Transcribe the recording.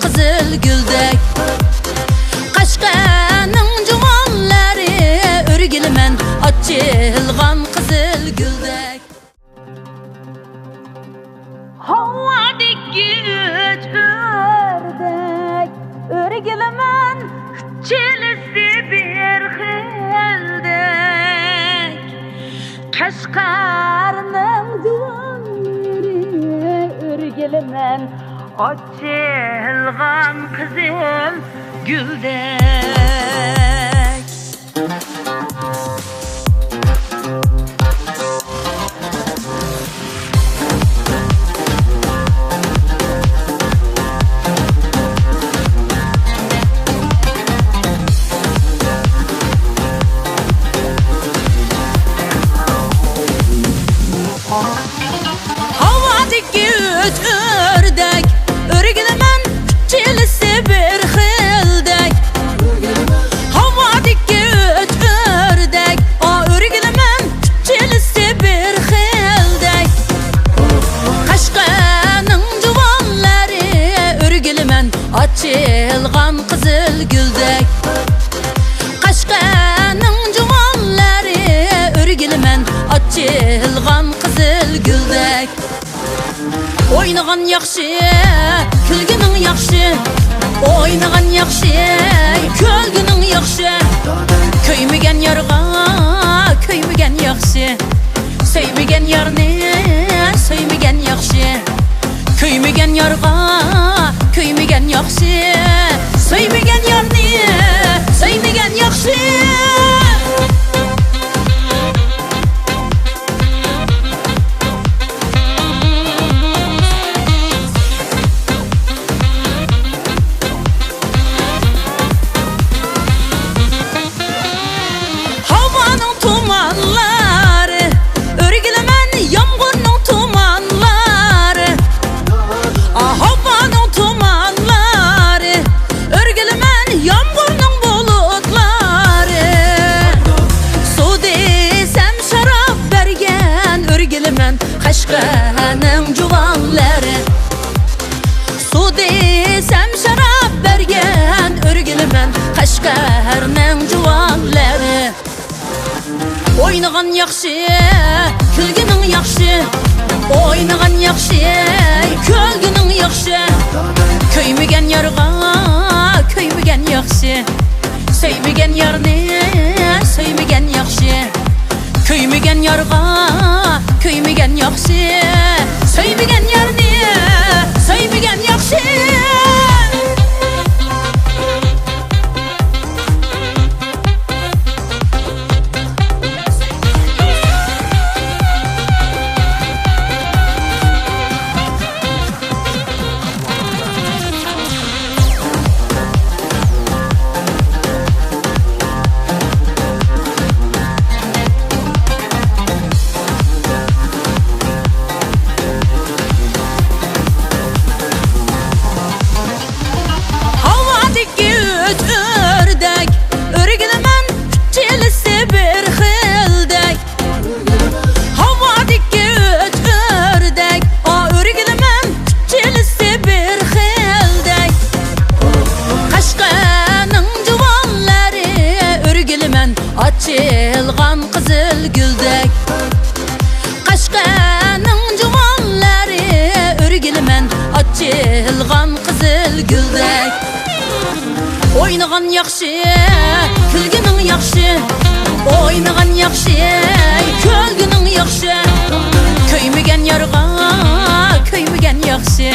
qızıl güldek. Qashqaning juvonlari o'rgilman ochilgan qızıl güldek. Havadagi uch o'rdek o'rgilman chilisi bir xildek. Qashqarning juvonlari o'rgilman açılgan kızıl güldek. Havadaki üç ördek o'rgilman chilisi bir xildek. Havadagi uch o'rdek o'rgilman chilisi bir xildek. Qashqaning juvonlari o'rgilman ochilgan qizil güldek. Qashqaning juvonlari o'rgilman ochilgan qizil güldek. Oynagan yaxshi, kulgining yaxshi. Oynagan yaxshi, kulgining yaxshi. Kuymagan yarga, kuymagan yaxshi. Sevmagan yarni, sevmagan yaxshi. Kuymagan yarga, kuymagan yaxshi. Sevmagan yarni, sevmagan yaxshi. Qashqaning juvonlari su desam sharab bergan o'rgilman. Qashqarning juvonlari o'ynagan yaxshi, kulgining yaxshi. O'ynagan yaxshi, kulgining yaxshi. Kuymagan yarga, kuymagan yaxshi. Sevmagan yarni, sevmagan yaxshi. Kuymagan yarga, kuymagan yaxshi. Sevmagan yarni, sevmagan yaxshi. Açılgan qızıl güldek. Qashqaning juvonlari o'rgilman ochilgan qizil güldek. Oynagan yaxshi, kulgining yaxshi. Oynagan yaxshi, kulgining yaxshi. Kuymagan yarga, kuymagan yaxshi.